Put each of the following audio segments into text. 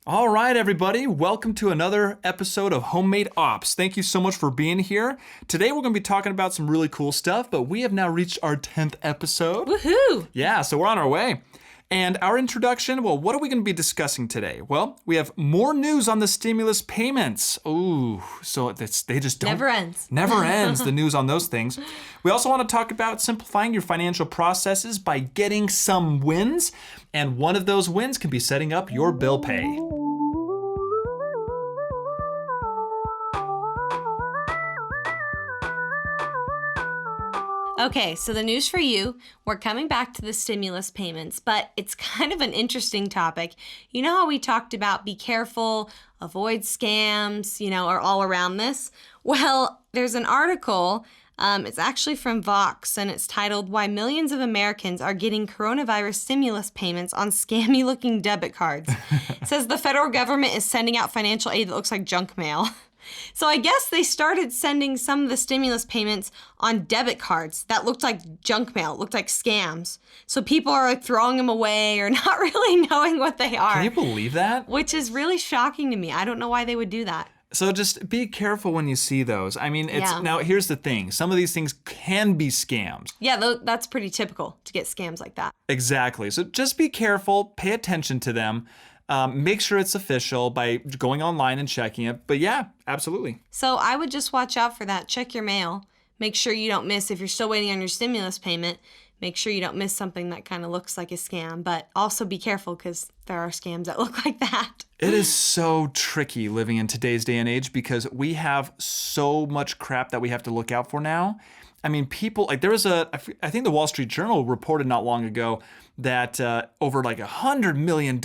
All right, everybody, welcome to another episode of Homemade Ops. Thank you so much for being here. Today we're going to be talking about some really cool stuff, but we have now reached our 10th episode. Woohoo! Yeah, so we're on our way. And our introduction, well, what are we going to be discussing today? Well, we have more news on the stimulus payments. Ooh, so they just don't... Never ends. Never ends, the news on those things. We also want to talk about simplifying your financial processes by getting some wins. And one of those wins can be setting up your bill pay. Okay, so the news for you, we're coming back to the stimulus payments, but it's kind of an interesting topic. You know how we talked about be careful, avoid scams, are all around this? Well, there's an article, it's actually from Vox, and it's titled, Why Millions of Americans Are Getting Coronavirus Stimulus Payments on Scammy-Looking Debit Cards. It says the federal government is sending out financial aid that looks like junk mail. So I guess they started sending some of the stimulus payments on debit cards that looked like junk mail, looked like scams. So people are like throwing them away or not really knowing what they are. Can you believe that? Which is really shocking to me. I don't know why they would do that. So just be careful when you see those. I mean, Yeah. Now here's the thing. Some of these things can be scams. Yeah, that's pretty typical to get scams like that. Exactly. So just be careful, pay attention to them. Make sure it's official by going online and checking it. But yeah, absolutely. So I would just watch out for that. Check your mail. Make sure you don't miss, if you're still waiting on your stimulus payment, make sure you don't miss something that kind of looks like a scam. But also be careful because there are scams that look like that. It is so tricky living in today's day and age because we have so much crap that we have to look out for now. I mean, people, like there was I think the Wall Street Journal reported not long ago that over like $100 million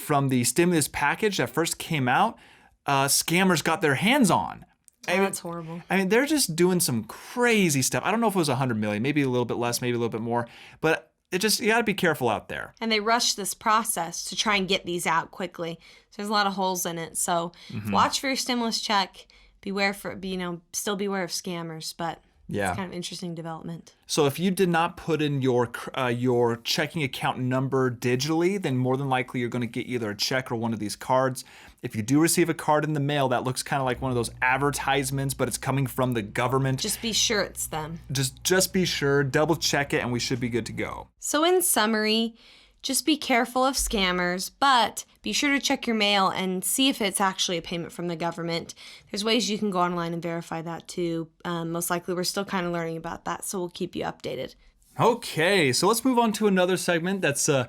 from the stimulus package that first came out, scammers got their hands on. That's horrible. I mean, they're just doing some crazy stuff. I don't know if it was 100 million, maybe a little bit less, maybe a little bit more, but you got to be careful out there. And they rushed this process to try and get these out quickly. So there's a lot of holes in it. So watch for your stimulus check. Still beware of scammers, but Yeah. it's kind of interesting development. So if you did not put in your checking account number digitally, then more than likely you're going to get either a check or one of these cards. If you do receive a card in the mail that looks kind of like one of those advertisements, but it's coming from the government, Just be sure it's them. just be sure, double check it, and we should be good to go. So in summary, just be careful of scammers, but be sure to check your mail and see if it's actually a payment from the government. There's ways you can go online and verify that too. Most likely we're still kind of learning about that, so we'll keep you updated. Okay, so let's move on to another segment that's the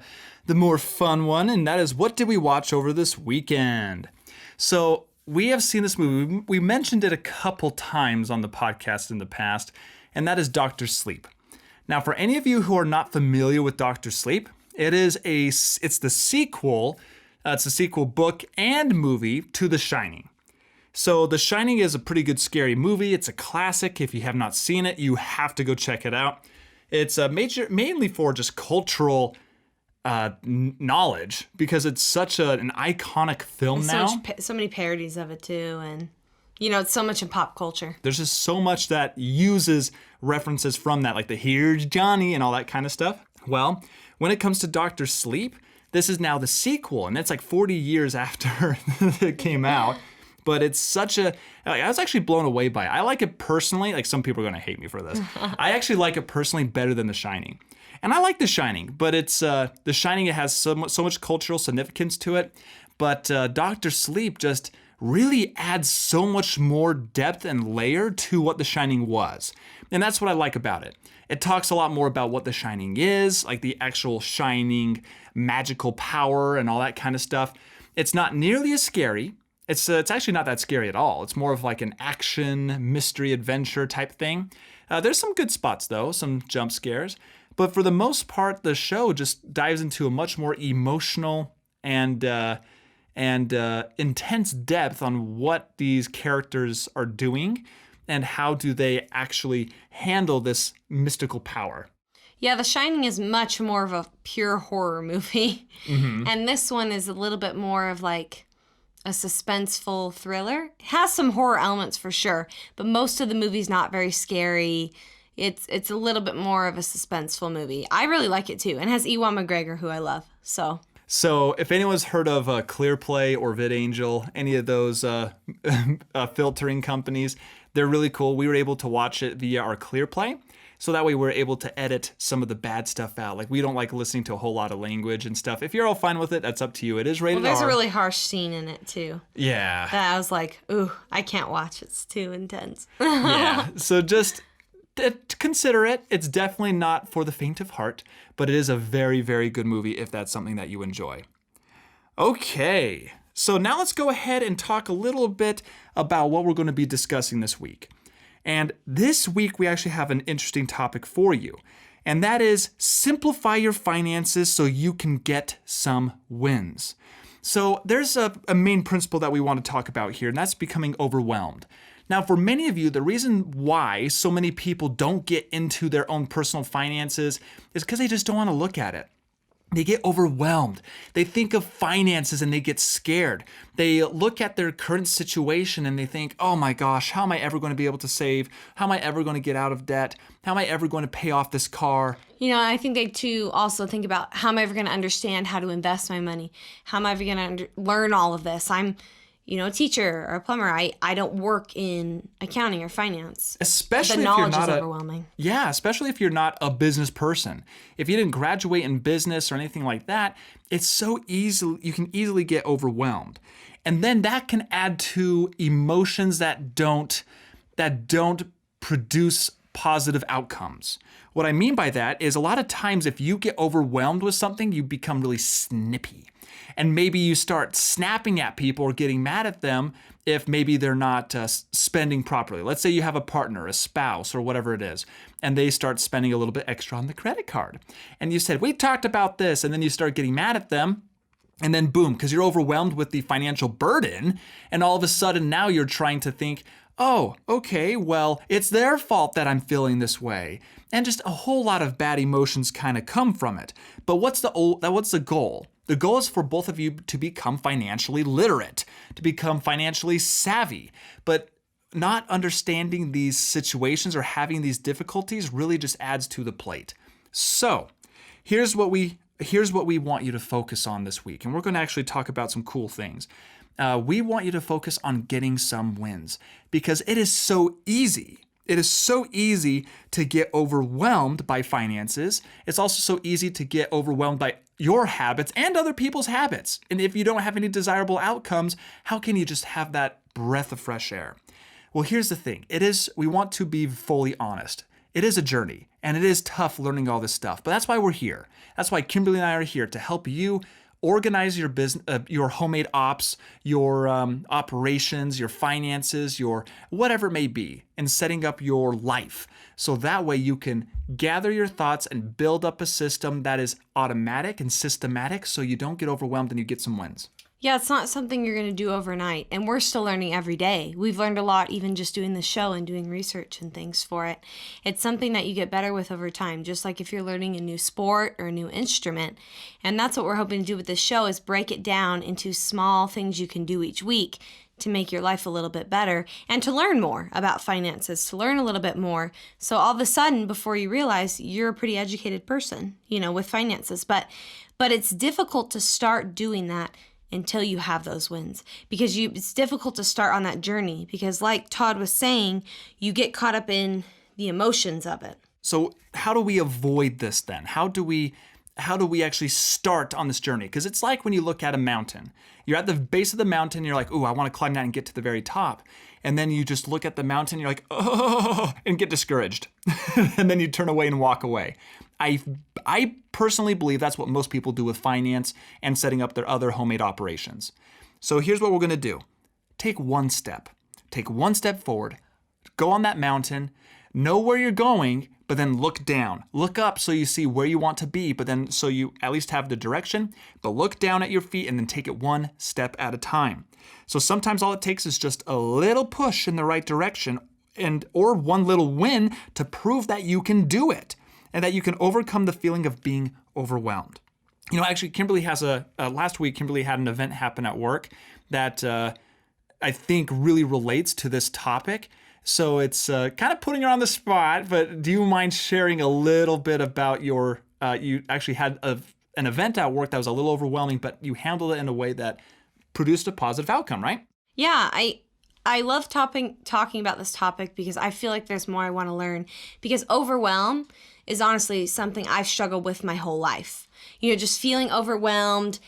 more fun one, and that is what did we watch over this weekend? So we have seen this movie. We mentioned it a couple times on the podcast in the past, and that is Dr. Sleep. Now, for any of you who are not familiar with Dr. Sleep, it's the sequel. It's a sequel book and movie to The Shining. So The Shining is a pretty good scary movie. It's a classic. If you have not seen it, you have to go check it out. It's mainly for just cultural knowledge because it's such an iconic film now. So many parodies of it too, and it's so much in pop culture. There's just so much that uses references from that, like the Here's Johnny and all that kind of stuff. Well, when it comes to Dr. Sleep, this is now the sequel, and it's like 40 years after it came out. But it's I was actually blown away by it. I like it personally. Like, some people are going to hate me for this. I actually like it personally better than The Shining. And I like The Shining, but it's The Shining, it has so much cultural significance to it. But Dr. Sleep just really adds so much more depth and layer to what The Shining was. And that's what I like about it. It talks a lot more about what The Shining is, like the actual shining magical power and all that kind of stuff. It's not nearly as scary. It's actually not that scary at all. It's more of like an action, mystery, adventure type thing. There's some good spots though, some jump scares. But for the most part, the show just dives into a much more emotional and intense depth on what these characters are doing and how do they actually handle this mystical power. Yeah, The Shining is much more of a pure horror movie. Mm-hmm. And this one is a little bit more of like a suspenseful thriller. It has some horror elements for sure, but most of the movie's not very scary. It's a little bit more of a suspenseful movie. I really like it too, and it has Ewan McGregor, who I love. So So if anyone's heard of ClearPlay or VidAngel, any of those filtering companies, they're really cool. We were able to watch it via our ClearPlay. So that way we're able to edit some of the bad stuff out. Like we don't like listening to a whole lot of language and stuff. If you're all fine with it, that's up to you. It is rated R. Well, there's a really harsh scene in it too. Yeah. That I was like, ooh, I can't watch. It's too intense. Yeah. So just consider it. It's definitely not for the faint of heart, but it is a very, very good movie if that's something that you enjoy. Okay. So now let's go ahead and talk a little bit about what we're going to be discussing this week. And this week, we actually have an interesting topic for you. And that is simplify your finances so you can get some wins. So there's a main principle that we want to talk about here, and that's becoming overwhelmed. Now, for many of you, the reason why so many people don't get into their own personal finances is because they just don't want to look at it. They get overwhelmed. They think of finances and they get scared. They look at their current situation and they think, oh my gosh, how am I ever going to be able to save? How am I ever going to get out of debt? How am I ever going to pay off this car? You know, I think they too also think about how am I ever going to understand how to invest my money? How am I ever going to learn all of this? I'm, a teacher or a plumber. I don't work in accounting or finance. Especially the if you're knowledge not is overwhelming. Yeah, especially if you're not a business person. If you didn't graduate in business or anything like that, it's so easy, you can easily get overwhelmed. And then that can add to emotions that don't produce positive outcomes. What I mean by that is a lot of times if you get overwhelmed with something, you become really snippy. And maybe you start snapping at people or getting mad at them if maybe they're not spending properly. Let's say you have a partner, a spouse, or whatever it is, and they start spending a little bit extra on the credit card. And you said, we talked about this, and then you start getting mad at them. And then boom, because you're overwhelmed with the financial burden, and all of a sudden now you're trying to think, oh, okay, well, it's their fault that I'm feeling this way. And just a whole lot of bad emotions kind of come from it. But what's the goal? The goal is for both of you to become financially literate, to become financially savvy. But not understanding these situations or having these difficulties really just adds to the plate. So here's what we want you to focus on this week. And we're going to actually talk about some cool things. We want you to focus on getting some wins because it is so easy. It is so easy to get overwhelmed by finances. It's also so easy to get overwhelmed by your habits and other people's habits. And if you don't have any desirable outcomes, how can you just have that breath of fresh air? Well, here's the thing. We want to be fully honest. It is a journey and it is tough learning all this stuff, but that's why we're here. That's why Kimberly and I are here to help you organize your business, your homemade ops, your operations, your finances, your whatever it may be, and setting up your life. So that way you can gather your thoughts and build up a system that is automatic and systematic so you don't get overwhelmed and you get some wins. Yeah, it's not something you're going to do overnight, and we're still learning every day. We've learned a lot even just doing the show and doing research and things for it. It's something that you get better with over time, just like if you're learning a new sport or a new instrument. And that's what we're hoping to do with this show is break it down into small things you can do each week to make your life a little bit better and to learn more about finances, to learn a little bit more. So all of a sudden, before you realize, you're a pretty educated person, with finances. But it's difficult to start doing that until you have those wins because it's difficult to start on that journey because like Todd was saying, you get caught up in the emotions of it. So how do we avoid this then? How do we actually start on this journey? Because it's like when you look at a mountain. You're at the base of the mountain, you're like, ooh, I want to climb that and get to the very top. And then you just look at the mountain, you're like, oh, and get discouraged. And then you turn away and walk away. I personally believe that's what most people do with finance and setting up their other homemade operations. So here's what we're going to do. Take one step. Take one step forward. Go on that mountain. Know where you're going, but then look down. Look up so you see where you want to be, but then so you at least have the direction, but look down at your feet and then take it one step at a time. So sometimes all it takes is just a little push in the right direction or one little win to prove that you can do it and that you can overcome the feeling of being overwhelmed. Actually, Kimberly has last week, Kimberly had an event happen at work that I think really relates to this topic. So it's kind of putting her on the spot, but do you mind sharing a little bit about you actually had an event at work that was a little overwhelming, but you handled it in a way that produced a positive outcome, right? Yeah, I love talking about this topic because I feel like there's more I want to learn. Because overwhelm is honestly something I've struggled with my whole life. Just feeling overwhelmed,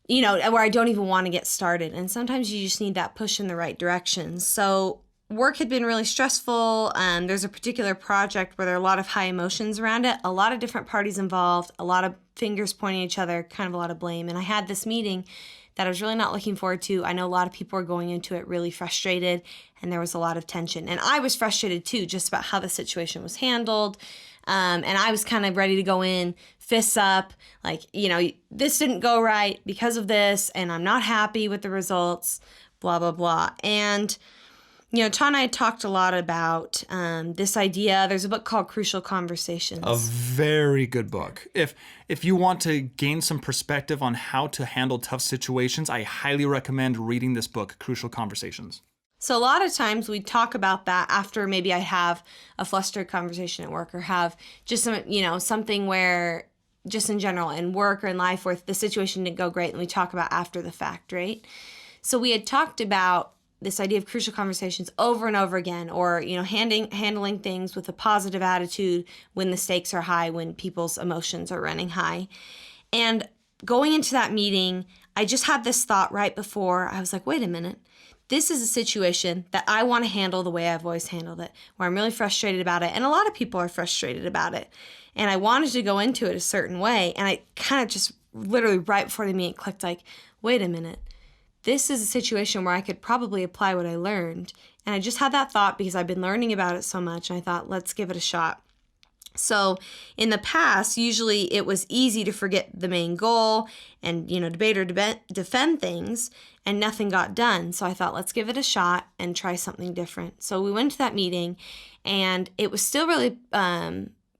where I don't even want to get started. And sometimes you just need that push in the right direction. So work had been really stressful. There's a particular project where there are a lot of high emotions around it, a lot of different parties involved, a lot of fingers pointing at each other, kind of a lot of blame. And I had this meeting that I was really not looking forward to. I know a lot of people were going into it really frustrated, and there was a lot of tension. And I was frustrated too, just about how the situation was handled. And I was kind of ready to go in, fists up, like, this didn't go right because of this, and I'm not happy with the results, blah, blah, blah. And Todd and I talked a lot about this idea. There's a book called Crucial Conversations. A very good book. If you want to gain some perspective on how to handle tough situations, I highly recommend reading this book, Crucial Conversations. So a lot of times we talk about that after maybe I have a flustered conversation at work or have just something where just in general in work or in life where the situation didn't go great, and we talk about after the fact, right? So we had talked about this idea of crucial conversations over and over again, or handling things with a positive attitude when the stakes are high, when people's emotions are running high. And going into that meeting, I just had this thought right before. I was like, wait a minute. This is a situation that I want to handle the way I've always handled it, where I'm really frustrated about it. And a lot of people are frustrated about it. And I wanted to go into it a certain way. And I kind of just literally right before the meeting clicked like, wait a minute. This is a situation where I could probably apply what I learned. And I just had that thought because I've been learning about it so much. And I thought, let's give it a shot. So in the past, usually it was easy to forget the main goal and, debate or defend things, and nothing got done. So I thought, let's give it a shot and try something different. So we went to that meeting, and it was still really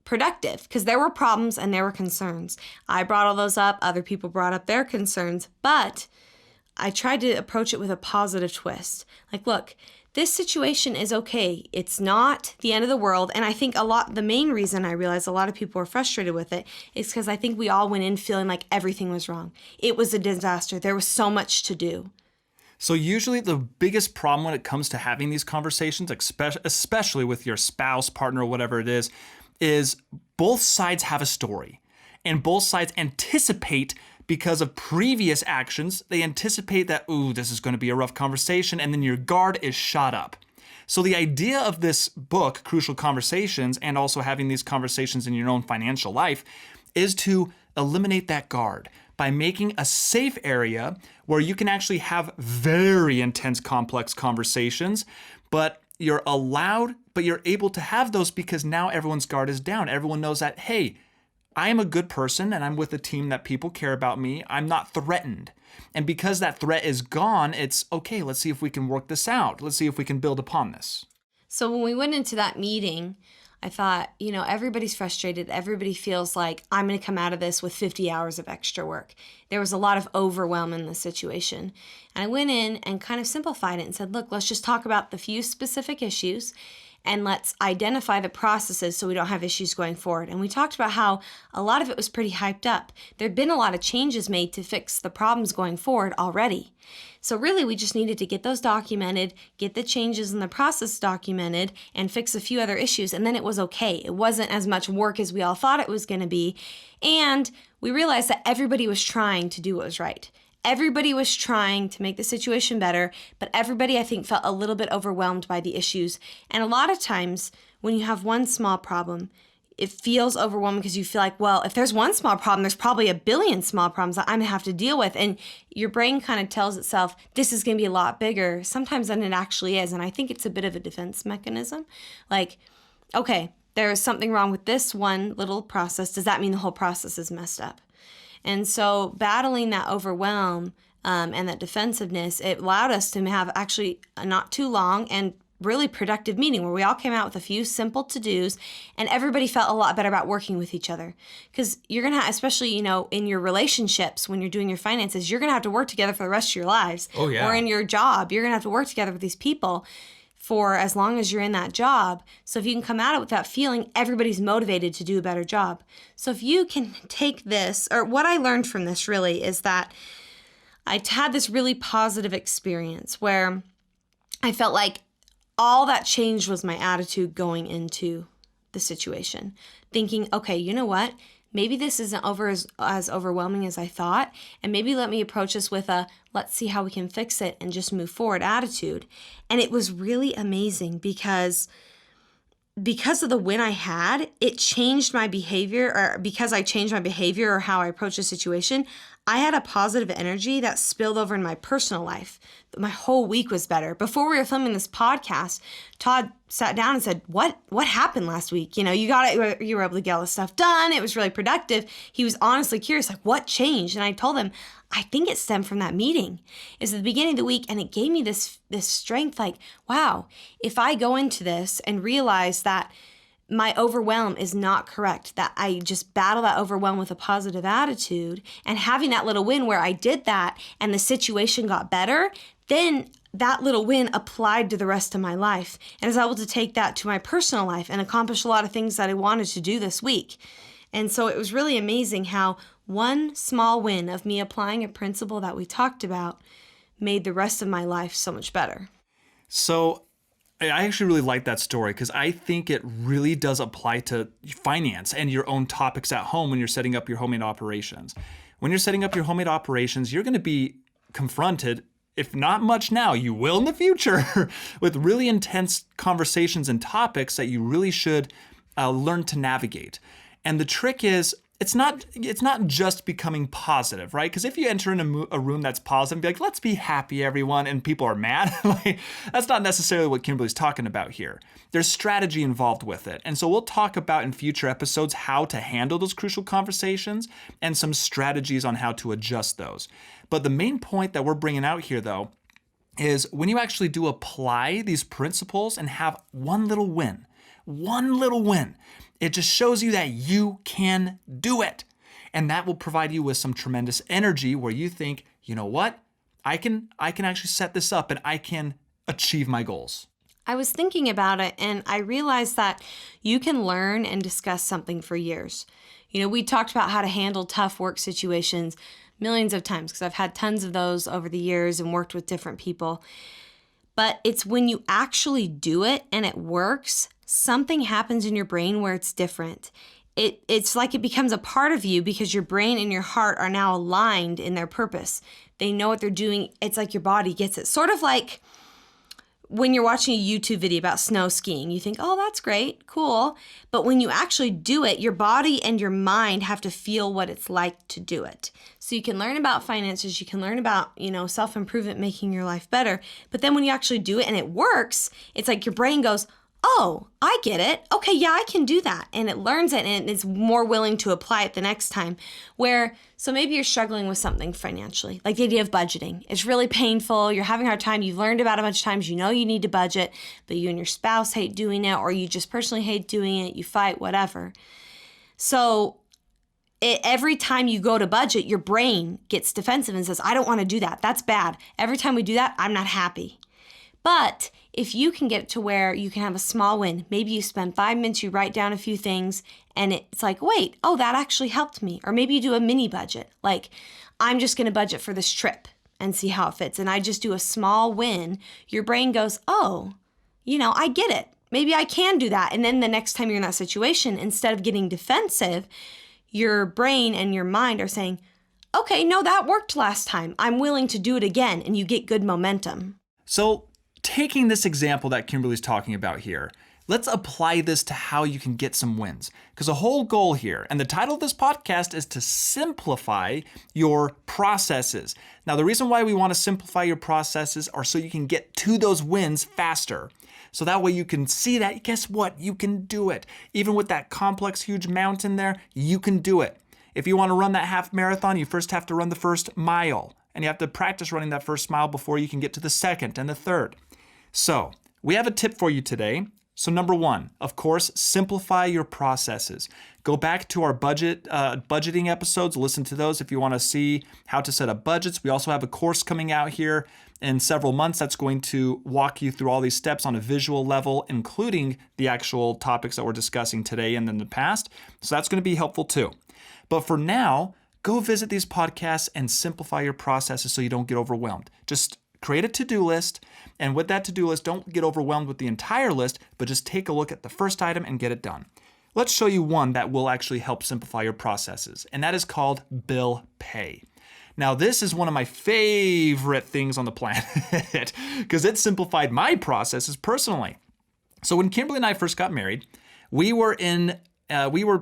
productive because there were problems and there were concerns. I brought all those up. Other people brought up their concerns, but I tried to approach it with a positive twist. Like, look, this situation is okay. It's not the end of the world. And I think the main reason I realized a lot of people were frustrated with it is because I think we all went in feeling like everything was wrong. It was a disaster. There was so much to do. So usually the biggest problem when it comes to having these conversations, especially with your spouse, partner, or whatever it is both sides have a story. And both sides anticipate, because of previous actions, they anticipate that, this is going to be a rough conversation, and then your guard is shot up. So the idea of this book, Crucial Conversations, and also having these conversations in your own financial life, is to eliminate that guard by making a safe area where you can actually have very intense, complex conversations, but you're able to have those because now everyone's guard is down. Everyone knows that, hey, I am a good person and I'm with a team that people care about me. I'm not threatened. And because that threat is gone, it's okay, let's see if we can work this out. Let's see if we can build upon this. So when we went into that meeting, I thought, everybody's frustrated. Everybody feels like I'm going to come out of this with 50 hours of extra work. There was a lot of overwhelm in the situation. And I went in and kind of simplified it and said, look, let's just talk about the few specific issues and let's identify the processes so we don't have issues going forward. And we talked about how a lot of it was pretty hyped up. There'd been a lot of changes made to fix the problems going forward already. So really, we just needed to get those documented, get the changes in the process documented, and fix a few other issues, and then it was okay. It wasn't as much work as we all thought it was going to be. And we realized that everybody was trying to do what was right. Everybody was trying to make the situation better, but everybody, I think, felt a little bit overwhelmed by the issues. And a lot of times, when you have one small problem, it feels overwhelming because you feel like, well, if there's one small problem, there's probably a billion small problems that I'm going to have to deal with. And your brain kind of tells itself, this is going to be a lot bigger, sometimes than it actually is. And I think it's a bit of a defense mechanism. Like, okay, there is something wrong with this one little process. Does that mean the whole process is messed up? And so battling that overwhelm and that defensiveness, it allowed us to have actually a not too long and really productive meeting where we all came out with a few simple to-dos and everybody felt a lot better about working with each other. Because you're going to have, especially, in your relationships, when you're doing your finances, you're going to have to work together for the rest of your lives. Oh, yeah. Or in your job, you're going to have to work together with these people. for as long as you're in that job. So if you can come at it with that feeling, everybody's motivated to do a better job. So if you can take this, or what I learned from this really is that I had this really positive experience where I felt like all that changed was my attitude going into the situation. Thinking, okay, you know what? Maybe this isn't as overwhelming as I thought, and maybe let me approach this with a let's see how we can fix it and just move forward attitude. And it was really amazing because of the win I had, it changed my behavior, or because I changed my behavior or how I approach a situation, I had a positive energy that spilled over in my personal life. My whole week was better. Before we were filming this podcast, Todd sat down and said, what happened last week? You know, you were able to get all this stuff done. It was really productive. He was honestly curious, like, what changed? And I told him, I think it stemmed from that meeting. It's at the beginning of the week, and it gave me this strength, like, wow, if I go into this and realize that my overwhelm is not correct, that I just battle that overwhelm with a positive attitude, and having that little win where I did that and the situation got better, then that little win applied to the rest of my life. And I was able to take that to my personal life and accomplish a lot of things that I wanted to do this week. And so it was really amazing how one small win of me applying a principle that we talked about made the rest of my life so much better. So I actually really like that story because I think it really does apply to finance and your own topics at home when you're setting up your homemade operations. When you're setting up your homemade operations, you're going to be confronted, if not much now, you will in the future, with really intense conversations and topics that you really should learn to navigate. And the trick is, it's not just becoming positive, right? Because if you enter in a room that's positive and be like, let's be happy, everyone, and people are mad, like, that's not necessarily what Kimberly's talking about here. There's strategy involved with it. And so we'll talk about in future episodes how to handle those crucial conversations and some strategies on how to adjust those. But the main point that we're bringing out here, though, is when you actually do apply these principles and have one little win, it just shows you that you can do it. And that will provide you with some tremendous energy where you think, you know what? I can actually set this up and I can achieve my goals. I was thinking about it and I realized that you can learn and discuss something for years. You know, we talked about how to handle tough work situations millions of times because I've had tons of those over the years and worked with different people. But it's when you actually do it and it works, something happens in your brain where it's different. It's like it becomes a part of you because your brain and your heart are now aligned in their purpose. They know what they're doing. It's like your body gets it. Sort of like when you're watching a YouTube video about snow skiing, you think, oh, that's great, cool. But when you actually do it, your body and your mind have to feel what it's like to do it. So you can learn about finances, you can learn about, self-improvement, making your life better. But then when you actually do it and it works, it's like your brain goes, oh, I get it. Okay, yeah, I can do that. And it learns it and it's more willing to apply it the next time. So maybe you're struggling with something financially, like the idea of budgeting. It's really painful. You're having a hard time. You've learned about it a bunch of times. You know you need to budget, but you and your spouse hate doing it, or you just personally hate doing it. You fight, whatever. So every time you go to budget, your brain gets defensive and says, I don't want to do that. That's bad. Every time we do that, I'm not happy. But if you can get to where you can have a small win, maybe you spend 5 minutes, you write down a few things, and it's like, wait, oh, that actually helped me. Or maybe you do a mini budget, like I'm just going to budget for this trip and see how it fits. And I just do a small win. Your brain goes, oh, I get it. Maybe I can do that. And then the next time you're in that situation, instead of getting defensive, your brain and your mind are saying, okay, no, that worked last time. I'm willing to do it again. And you get good momentum. So taking this example that Kimberly's talking about here, let's apply this to how you can get some wins. Because the whole goal here, and the title of this podcast, is to simplify your processes. Now, the reason why we want to simplify your processes are so you can get to those wins faster. So that way you can see that, guess what? You can do it. Even with that complex, huge mountain there, you can do it. If you want to run that half marathon, you first have to run the first mile. And you have to practice running that first mile before you can get to the second and the third. So we have a tip for you today. So number one, of course, simplify your processes. Go back to our budgeting episodes, listen to those if you want to see how to set up budgets. We also have a course coming out here in several months that's going to walk you through all these steps on a visual level, including the actual topics that we're discussing today and in the past. So that's going to be helpful too. But for now, go visit these podcasts and simplify your processes so you don't get overwhelmed. Just create a to-do list, and with that to-do list, don't get overwhelmed with the entire list, but just take a look at the first item and get it done. Let's show you one that will actually help simplify your processes, and that is called bill pay. Now, this is one of my favorite things on the planet because it simplified my processes personally. So when Kimberly and I first got married, we were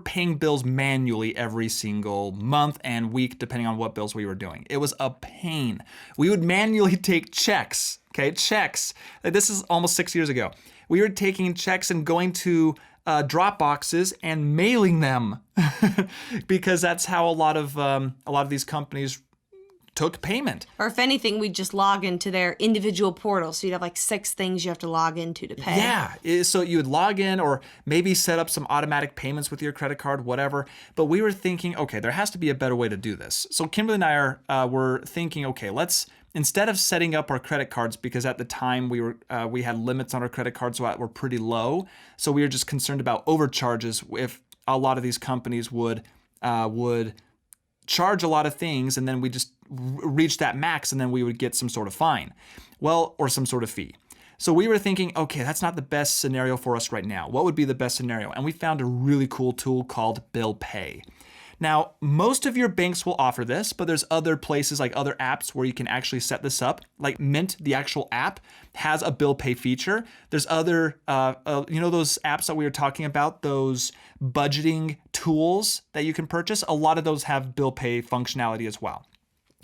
paying bills manually every single month and week, depending on what bills we were doing. It was a pain. We would manually take checks, checks. This is almost 6 years ago. We were taking checks and going to drop boxes and mailing them because that's how a lot of these companies took payment. Or if anything, we'd just log into their individual portal. So you'd have like 6 things you have to log into to pay. Yeah, so you would log in or maybe set up some automatic payments with your credit card, whatever. But we were thinking, okay, there has to be a better way to do this. So Kimberly and I were thinking, okay, let's, instead of setting up our credit cards, because at the time we had limits on our credit cards that were pretty low. So we were just concerned about overcharges if a lot of these companies would charge a lot of things and then we just reach that max and then we would get some sort of fine, or some sort of fee. So we were thinking, okay, that's not the best scenario for us right now. What would be the best scenario? And we found a really cool tool called bill pay. Now, most of your banks will offer this, but there's other places like other apps where you can actually set this up. Like Mint, the actual app, has a bill pay feature. There's other, those apps that we were talking about, those budgeting tools that you can purchase. A lot of those have bill pay functionality as well.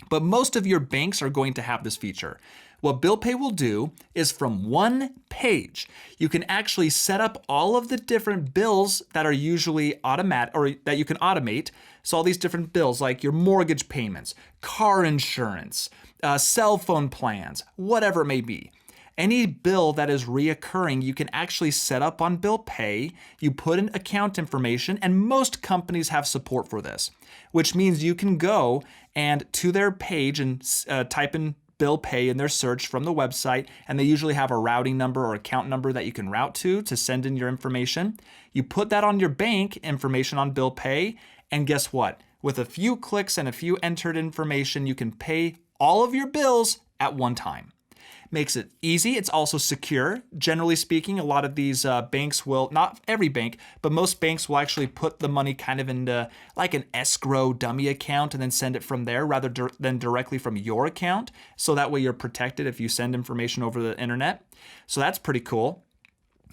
But most of your banks are going to have this feature. What bill pay will do is from one page, you can actually set up all of the different bills that are usually automatic or that you can automate. So all these different bills like your mortgage payments, car insurance, cell phone plans, whatever it may be. Any bill that is reoccurring, you can actually set up on bill pay. You put in account information, and most companies have support for this, which means you can go and to their page and type in bill pay in their search from the website, and they usually have a routing number or account number that you can route to send in your information. You put that on your bank information on bill pay, and guess what? With a few clicks and a few entered information, you can pay all of your bills at one time. Makes it easy. It's also secure. Generally speaking, a lot of these banks will, not every bank, but most banks will actually put the money kind of into like an escrow dummy account and then send it from there rather than directly from your account. So that way you're protected if you send information over the internet. So that's pretty cool.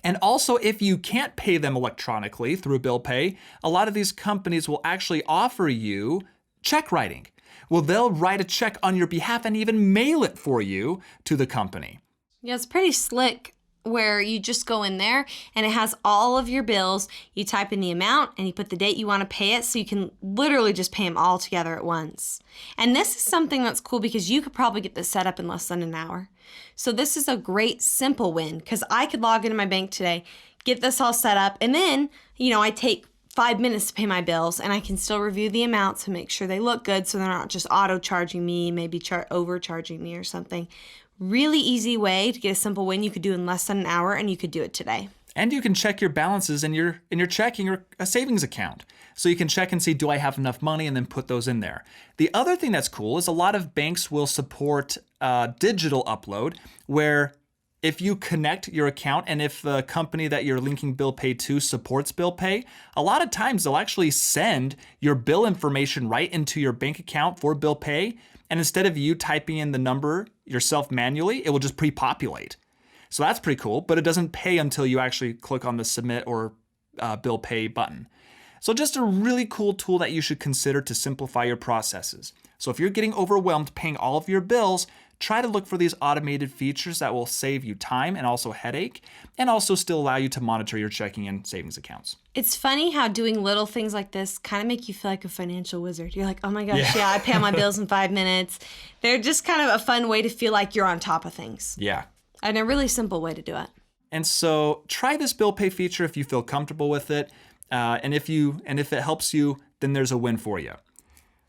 And also, if you can't pay them electronically through bill pay, a lot of these companies will actually offer you check writing. Well, they'll write a check on your behalf and even mail it for you to the company. Yeah, it's pretty slick where you just go in there and it has all of your bills. You type in the amount and you put the date you want to pay it so you can literally just pay them all together at once. And this is something that's cool because you could probably get this set up in less than an hour. So this is a great simple win because I could log into my bank today, get this all set up, and then, I take 5 minutes to pay my bills and I can still review the amounts and make sure they look good so they're not just auto charging me, maybe overcharging me or something. Really easy way to get a simple win you could do in less than an hour, and you could do it today. And you can check your balances in your checking or a savings account. So you can check and see, do I have enough money, and then put those in there. The other thing that's cool is a lot of banks will support digital upload, where if you connect your account and if the company that you're linking bill pay to supports bill pay, a lot of times they'll actually send your bill information right into your bank account for bill pay. And instead of you typing in the number yourself manually, it will just pre-populate. So that's pretty cool, but it doesn't pay until you actually click on the submit or bill pay button. So just a really cool tool that you should consider to simplify your processes. So if you're getting overwhelmed paying all of your bills, try to look for these automated features that will save you time and also headache, and also still allow you to monitor your checking and savings accounts. It's funny how doing little things like this kind of make you feel like a financial wizard. You're like, oh my gosh, yeah I pay all my bills in 5 minutes. They're just kind of a fun way to feel like you're on top of things. Yeah. And a really simple way to do it. And so try this bill pay feature if you feel comfortable with it. And if it helps you, then there's a win for you.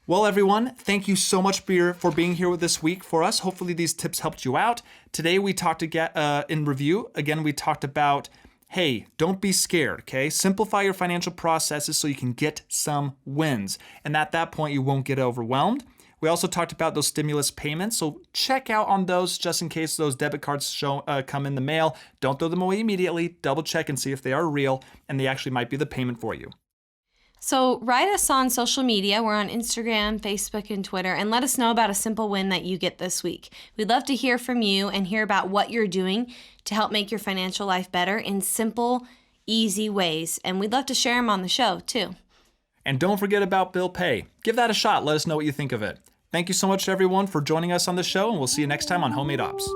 Well, everyone, thank you so much for being here with this week for us. Hopefully these tips helped you out. Today we talked in review. Again, we talked about, hey, don't be scared, okay? Simplify your financial processes so you can get some wins. And at that point, you won't get overwhelmed. We also talked about those stimulus payments, so check out on those just in case those debit cards come in the mail. Don't throw them away immediately. Double check and see if they are real and they actually might be the payment for you. So write us on social media. We're on Instagram, Facebook, and Twitter, and let us know about a simple win that you get this week. We'd love to hear from you and hear about what you're doing to help make your financial life better in simple, easy ways. And we'd love to share them on the show, too. And don't forget about bill pay. Give that a shot. Let us know what you think of it. Thank you so much, everyone, for joining us on the show, and we'll see you next time on Homemade Ops.